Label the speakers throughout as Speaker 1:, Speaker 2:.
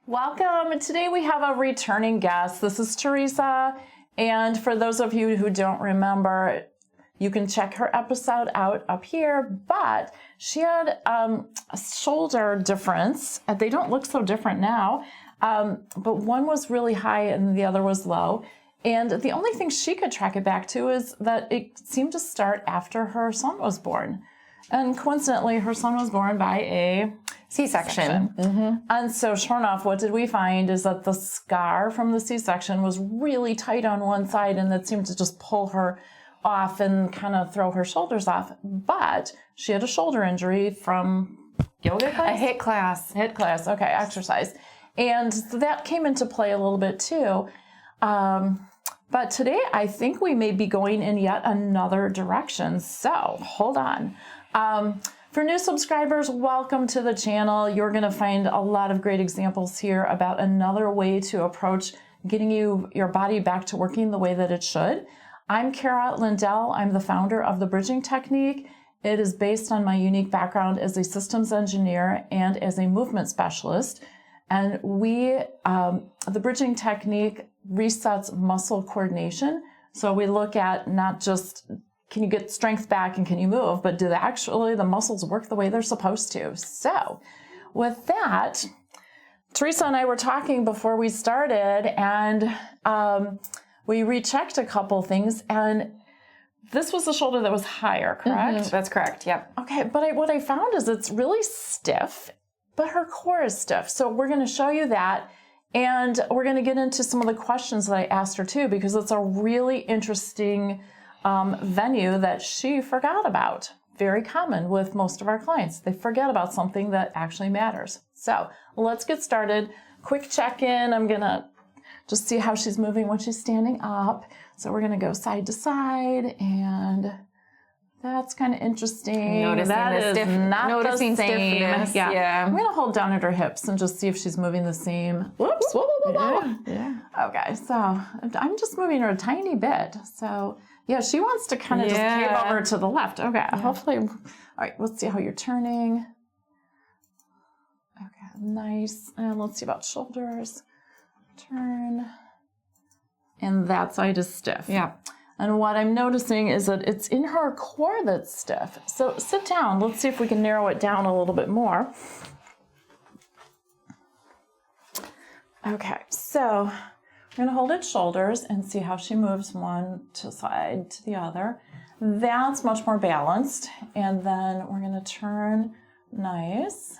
Speaker 1: Welcome. Today we have a returning guest. This is Theresa. And for those of you who don't remember, you can check her episode out up here, but she had a shoulder difference. They don't look so different now, but one was really high and the other was low. And the only thing she could track it back to is that it seemed to start after her son was born. And coincidentally, her son was born by a C-section.
Speaker 2: Mm-hmm.
Speaker 1: And so sure enough, what did we find is that the scar from the C-section was really tight on one side, and that seemed to just pull her off and kind of throw her shoulders off. But she had a shoulder injury from yoga class?
Speaker 2: A HIIT class.
Speaker 1: HIIT class, okay, exercise. And that came into play a little bit too. But today I think we may be going in yet another direction. So hold on. For new subscribers, welcome to the channel. You're going to find a lot of great examples here about another way to approach getting your body back to working the way that it should. I'm Kara Lindell. I'm the founder of the Bridging Technique. It is based on my unique background as a systems engineer and as a movement specialist. And the Bridging Technique resets muscle coordination. So we look at not just can you get strength back and can you move, but do the muscles work the way they're supposed to? So with that, Theresa and I were talking before we started, and we rechecked a couple things, and this was the shoulder that was higher, correct?
Speaker 2: Mm-hmm. That's correct, yep.
Speaker 1: Okay, but what I found is it's really stiff, but her core is stiff. So we're going to show you that, and we're going to get into some of the questions that I asked her too, because it's a really interesting venue that she forgot about. Very common with most of our clients. They forget about something that actually matters. So let's get started. Quick check-in. I'm going to just see how she's moving when she's standing up. So we're going to go side to side, and that's kind of interesting.
Speaker 2: Noticing
Speaker 1: the same.
Speaker 2: Stiffness. Yeah.
Speaker 1: I'm going to hold down at her hips and just see if she's moving the same. Whoops. Whoa, whoa, whoa, whoa.
Speaker 2: Yeah.
Speaker 1: Okay, so I'm just moving her a tiny bit. So yeah, she wants to kind of just cave over to the left. Okay, hopefully. All right, let's see how you're turning. Okay, nice. And let's see about shoulders. Turn. And that side is stiff.
Speaker 2: Yeah.
Speaker 1: And what I'm noticing is that it's in her core that's stiff. So sit down. Let's see if we can narrow it down a little bit more. Okay, so we're going to hold its shoulders and see how she moves one side to the other. That's much more balanced. And then we're going to turn. Nice.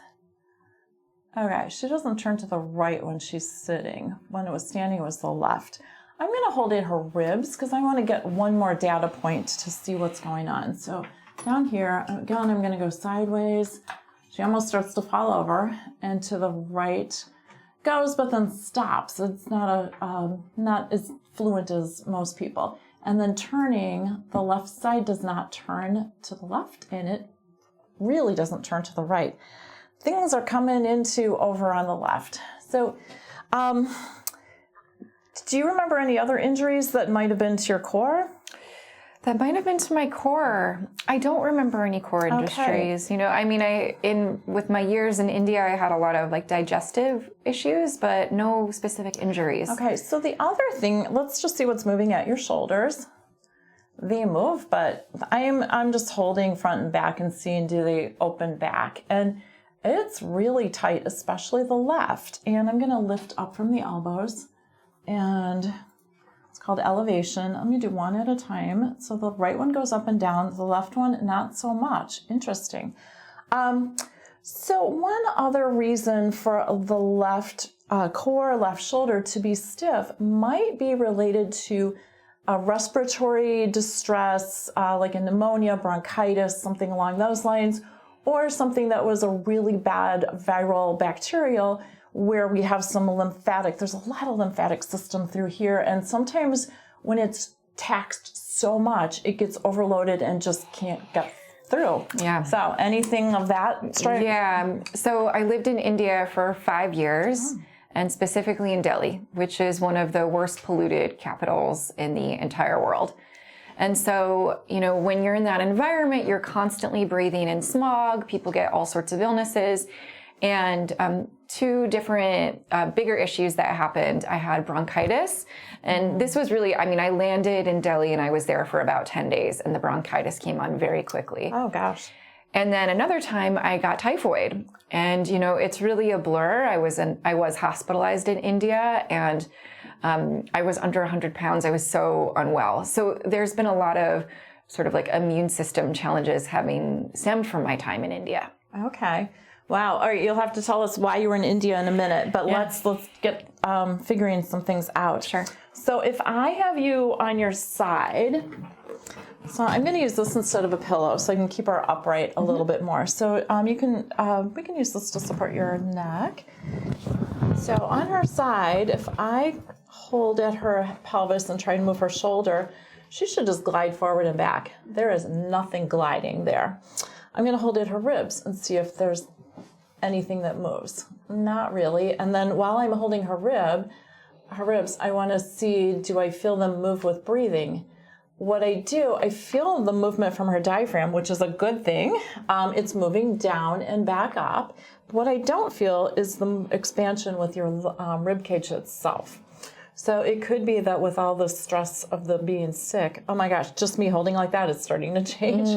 Speaker 1: Okay, she doesn't turn to the right when she's sitting. When it was standing, it was the left. I'm going to hold in her ribs because I want to get one more data point to see what's going on. So down here, again, I'm going to go sideways. She almost starts to fall over, and to the right goes, but then stops. It's not as fluent as most people. And then turning, the left side does not turn to the left, and it really doesn't turn to the right. Things are coming into over on the left. So, do you remember any other injuries that might have been to your core?
Speaker 2: That might have been to my core. I don't remember any core injuries. Okay. You know, I mean, with my years in India, I had a lot of digestive issues, but no specific injuries.
Speaker 1: Okay, so the other thing, let's just see what's moving at your shoulders. They move, but I'm just holding front and back and seeing do they open back. And it's really tight, especially the left. And I'm going to lift up from the elbows, and it's called elevation. Let me do one at a time. So the right one goes up and down, the left one not so much. Interesting. So one other reason for the left core, left shoulder to be stiff might be related to respiratory distress, like a pneumonia, bronchitis, something along those lines, or something that was a really bad viral bacterial where we have some lymphatic, there's a lot of lymphatic system through here, and sometimes when it's taxed so much, it gets overloaded and just can't get through.
Speaker 2: Yeah.
Speaker 1: So anything of that strike?
Speaker 2: Yeah. So I lived in India for 5 years, and specifically in Delhi, which is one of the worst polluted capitals in the entire world. And so, when you're in that environment, you're constantly breathing in smog, people get all sorts of illnesses. And two different bigger issues that happened. I had bronchitis, and this was really, I mean, I landed in Delhi and I was there for about 10 days, and the bronchitis came on very quickly.
Speaker 1: Oh, gosh.
Speaker 2: And then another time I got typhoid, and it's really a blur. I was hospitalized in India, and I was under 100 pounds. I was so unwell. So there's been a lot of sort of like immune system challenges having stemmed from my time in India.
Speaker 1: Okay. Wow. All right. You'll have to tell us why you were in India in a minute, but let's get figuring some things out.
Speaker 2: Sure.
Speaker 1: So if I have you on your side, so I'm going to use this instead of a pillow so I can keep her upright a little bit more. So we can use this to support your neck. So on her side, if I hold at her pelvis and try to move her shoulder, she should just glide forward and back. There is nothing gliding there. I'm going to hold at her ribs and see if there's anything that moves. Not really. And then while I'm holding her ribs, I want to see, do I feel them move with breathing? What I do, I feel the movement from her diaphragm, which is a good thing. It's moving down and back up. What I don't feel is the expansion with your rib cage itself. So it could be that with all the stress of the being sick, oh my gosh, just me holding like that is starting to change.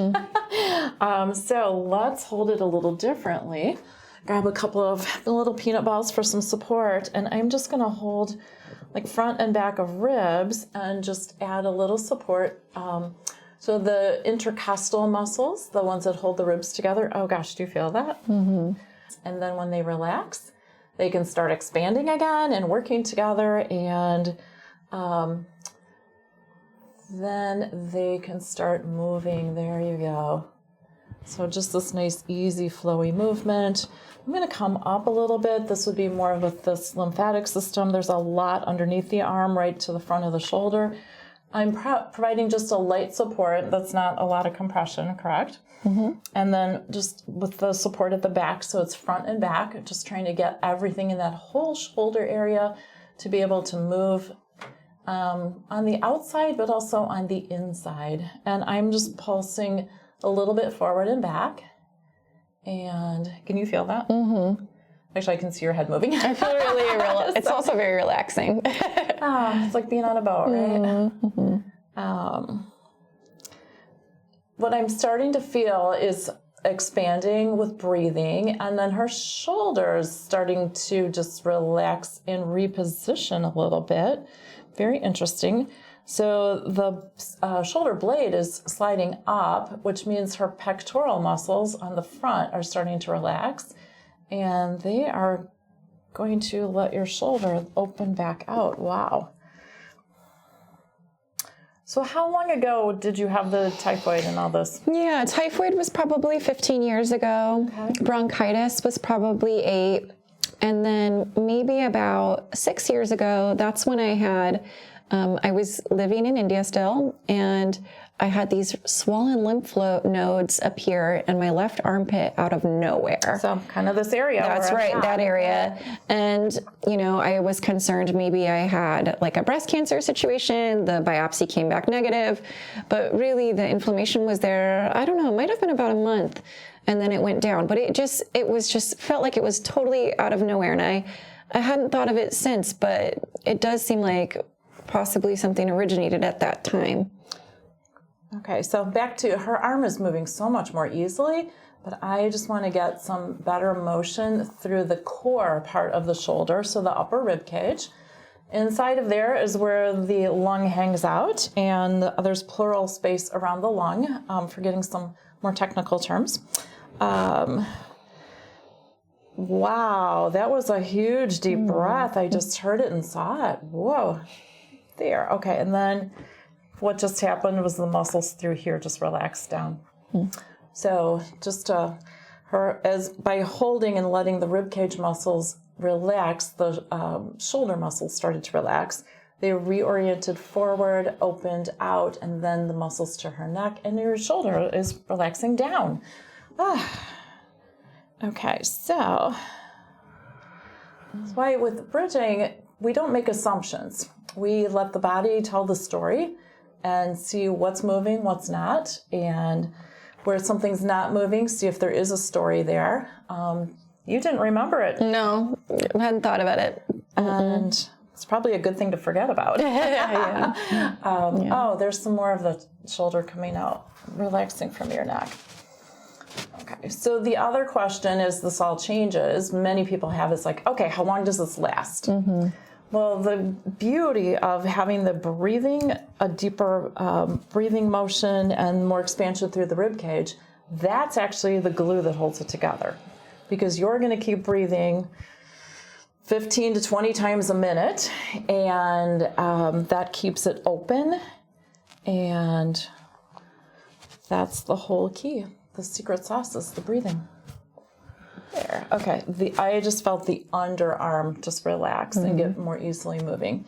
Speaker 1: So let's hold it a little differently. Grab a couple of little peanut balls for some support, and I'm just going to hold like front and back of ribs and just add a little support. So the intercostal muscles, the ones that hold the ribs together, oh gosh, do you feel that? Mm-hmm. And then when they relax, they can start expanding again and working together, and then they can start moving. There you go. So just this nice, easy, flowy movement. I'm going to come up a little bit. This would be more with this lymphatic system. There's a lot underneath the arm, right to the front of the shoulder. I'm providing just a light support. That's not a lot of compression, correct? Mm-hmm. And then just with the support at the back, so it's front and back, just trying to get everything in that whole shoulder area to be able to move on the outside, but also on the inside. And I'm just pulsing a little bit forward and back. And can you feel that? Mm-hmm. Actually, I can see your head moving.
Speaker 2: I feel really it's also very relaxing.
Speaker 1: It's like being on a boat, right? Mm-hmm. What I'm starting to feel is expanding with breathing, and then her shoulders starting to just relax and reposition a little bit. Very interesting. So the shoulder blade is sliding up, which means her pectoral muscles on the front are starting to relax, and they are going to let your shoulder open back out. Wow. So how long ago did you have the typhoid and all this?
Speaker 3: Yeah, typhoid was probably 15 years ago. Okay. Bronchitis was probably 8. And then maybe about 6 years ago, that's when I had, I was living in India still, and I had these swollen lymph nodes appear in my left armpit out of nowhere.
Speaker 1: So kind of this area.
Speaker 3: That's right, that area. And, you know, I was concerned maybe I had like a breast cancer situation. The biopsy came back negative, but really the inflammation was there, I don't know, it might have been about a month. And then it went down, but it felt like it was totally out of nowhere. And I hadn't thought of it since, but it does seem like possibly something originated at that time.
Speaker 1: Okay, so back to her arm is moving so much more easily, but I just want to get some better motion through the core part of the shoulder, so the upper rib cage. Inside of there is where the lung hangs out, and there's pleural space around the lung, forgetting some more technical terms. Wow, that was a huge deep breath. I just heard it and saw it. Whoa, there. Okay, and then what just happened was the muscles through here just relaxed down. So just by holding and letting the rib cage muscles relax, the shoulder muscles started to relax. They reoriented forward, opened out, and then the muscles to her neck, and your shoulder is relaxing down. Okay, so that's why with bridging, we don't make assumptions. We let the body tell the story and see what's moving, what's not, and where something's not moving, see if there is a story there. You didn't remember it.
Speaker 3: No, I hadn't thought about it.
Speaker 1: And it's probably a good thing to forget about. Oh, there's some more of the shoulder coming out, relaxing from your neck. Okay, so the other question is, this all changes. Many people have is like, okay, how long does this last? Well, the beauty of having the breathing, a deeper breathing motion and more expansion through the rib cage, that's actually the glue that holds it together. Because you're going to keep breathing 15 to 20 times a minute, and that keeps it open, and that's the whole key. The secret sauce is the breathing. There. Okay. I just felt the underarm just relax and get more easily moving.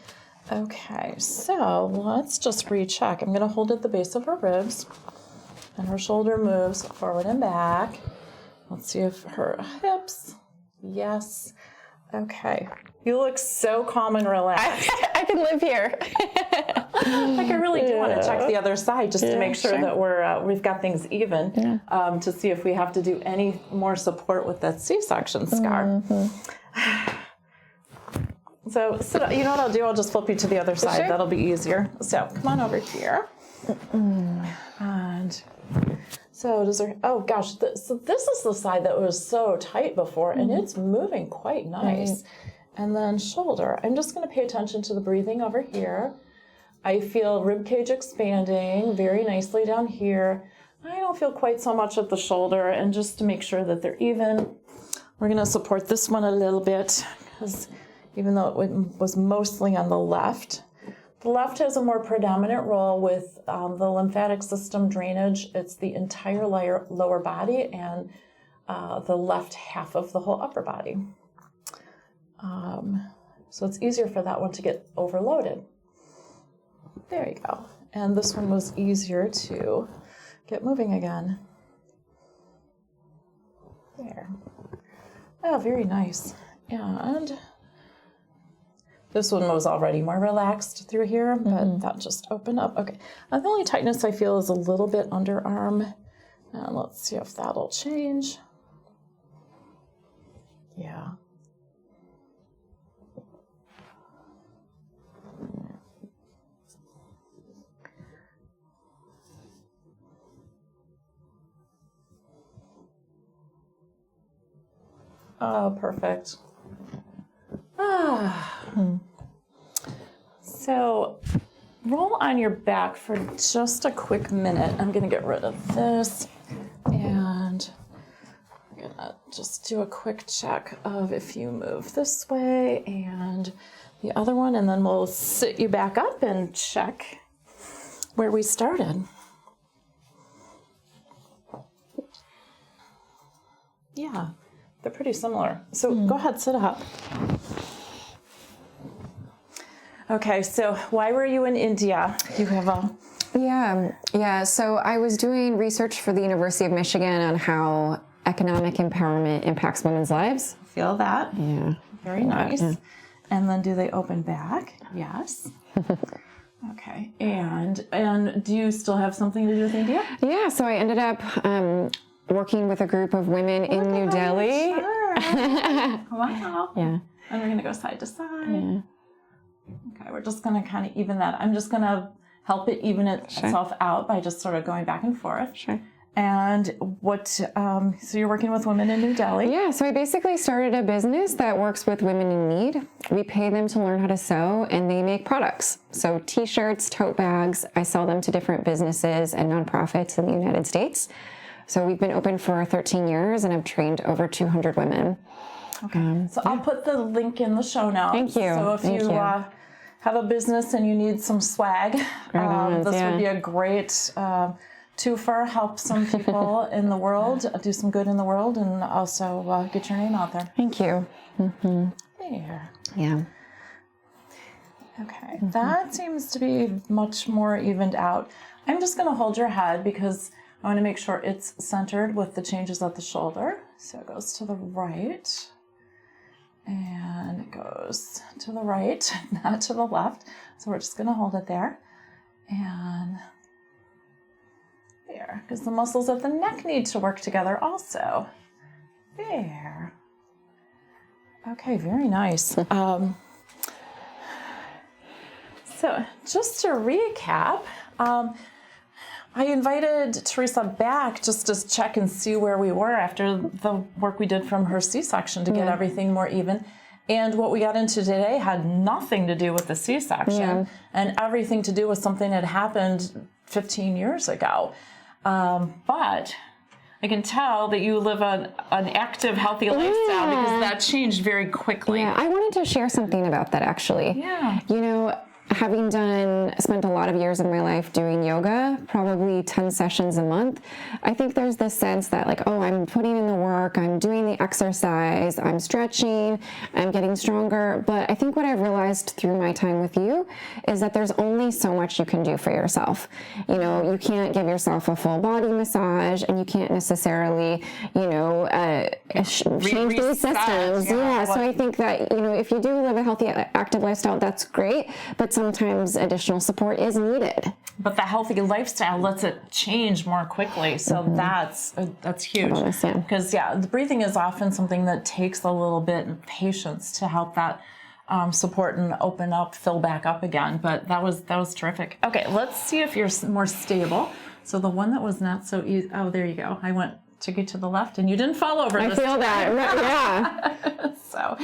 Speaker 1: Okay. So let's just recheck. I'm going to hold at the base of her ribs, and her shoulder moves forward and back. Let's see if her hips. Yes. Okay. You look so calm and relaxed.
Speaker 3: I can live here.
Speaker 1: Like, I really do want to check the other side just to make sure that we've got things even, to see if we have to do any more support with that C-section scar. So you know what I'll do? I'll just flip you to the other side.
Speaker 3: Sure.
Speaker 1: That'll be easier. So come on over here. And so oh gosh, so this is the side that was so tight before, and it's moving quite nice. And then shoulder. I'm just going to pay attention to the breathing over here. I feel rib cage expanding very nicely down here. I don't feel quite so much at the shoulder, and just to make sure that they're even, we're going to support this one a little bit, because even though it was mostly on the left has a more predominant role with the lymphatic system drainage. It's the entire lower body and the left half of the whole upper body. So it's easier for that one to get overloaded. There you go. And this one was easier to get moving again. There. Oh, very nice. And this one was already more relaxed through here, but that just opened up. Okay. The only tightness I feel is a little bit underarm. And let's see if that'll change. Yeah. Oh, perfect. So roll on your back for just a quick minute. I'm going to get rid of this, and I'm going to just do a quick check of if you move this way and the other one, and then we'll sit you back up and check where we started. Yeah. They're pretty similar. So go ahead, sit up. Okay, so why were you in India? You have a...
Speaker 2: Yeah. So I was doing research for the University of Michigan on how economic empowerment impacts women's lives.
Speaker 1: Feel that?
Speaker 2: Yeah.
Speaker 1: Very nice. Yeah. And then do they open back? Yes. Okay. And do you still have something to do with India?
Speaker 2: Yeah, so I ended up working with a group of women in New Delhi.
Speaker 1: Sure. Wow.
Speaker 2: Yeah.
Speaker 1: And we're going to go side to side. Yeah. Okay, we're just going to kind of even that. I'm just going to help it even itself out by just sort of going back and forth.
Speaker 2: Sure.
Speaker 1: And so you're working with women in New Delhi?
Speaker 2: Yeah, so I basically started a business that works with women in need. We pay them to learn how to sew, and they make products. So t-shirts, tote bags, I sell them to different businesses and nonprofits in the United States. So we've been open for 13 years, and I've trained over 200 women.
Speaker 1: Okay. So I'll put the link in the show notes.
Speaker 2: Thank you.
Speaker 1: So if you have a business and you need some swag, this would be a great twofer, help some people in the world, do some good in the world, and also get your name out there.
Speaker 2: Thank you. Mm-hmm.
Speaker 1: There.
Speaker 2: Yeah.
Speaker 1: Okay. That seems to be much more evened out. I'm just going to hold your head because I want to make sure it's centered with the changes at the shoulder. So it goes to the right, and it goes to the right, not to the left. So we're just going to hold it there, and there, because the muscles of the neck need to work together also. There. Okay, very nice. So just to recap, I invited Theresa back just to check and see where we were after the work we did from her C-section to get everything more even. And what we got into today had nothing to do with the C-section and everything to do with something that happened 15 years ago. But I can tell that you live an active, healthy lifestyle because that changed very quickly.
Speaker 3: Yeah, I wanted to share something about that actually.
Speaker 1: Yeah.
Speaker 3: You know, having spent a lot of years of my life doing yoga, probably 10 sessions a month, I think there's this sense that like, oh, I'm putting in the work, I'm doing the exercise, I'm stretching, I'm getting stronger. But I think what I've realized through my time with you is that there's only so much you can do for yourself. You know, you can't give yourself a full body massage and you can't necessarily, you know, change these systems. Yeah. So I think that, you know, if you do live a healthy, active lifestyle, that's great. But sometimes additional support is needed.
Speaker 1: But the healthy lifestyle lets it change more quickly. So that's huge. Because the breathing is often something that takes a little bit of patience to help that support and open up, fill back up again. But that was terrific. Okay, let's see if you're more stable. So the one that was not so easy. Oh, there you go. I took it to the left and you didn't fall over.
Speaker 3: I feel that. Yeah.
Speaker 1: So,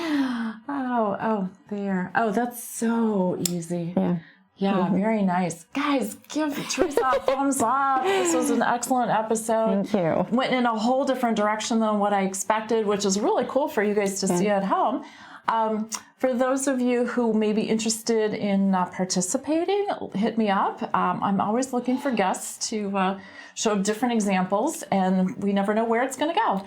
Speaker 1: there. Oh, that's so easy.
Speaker 3: Yeah.
Speaker 1: Yeah, very nice. Guys, give Theresa a thumbs up. This was an excellent episode.
Speaker 3: Thank you.
Speaker 1: Went in a whole different direction than what I expected, which is really cool for you guys to see at home. For those of you who may be interested in participating, hit me up. I'm always looking for guests to show different examples, and we never know where it's going to go.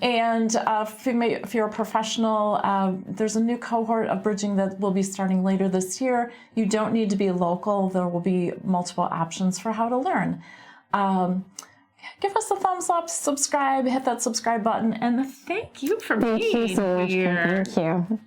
Speaker 1: If you're a professional, there's a new cohort of bridging that will be starting later this year. You don't need to be local. There will be multiple options for how to learn. Give us a thumbs up, subscribe, hit that subscribe button, and thank you for being here.
Speaker 3: Thank you so much. Thank you.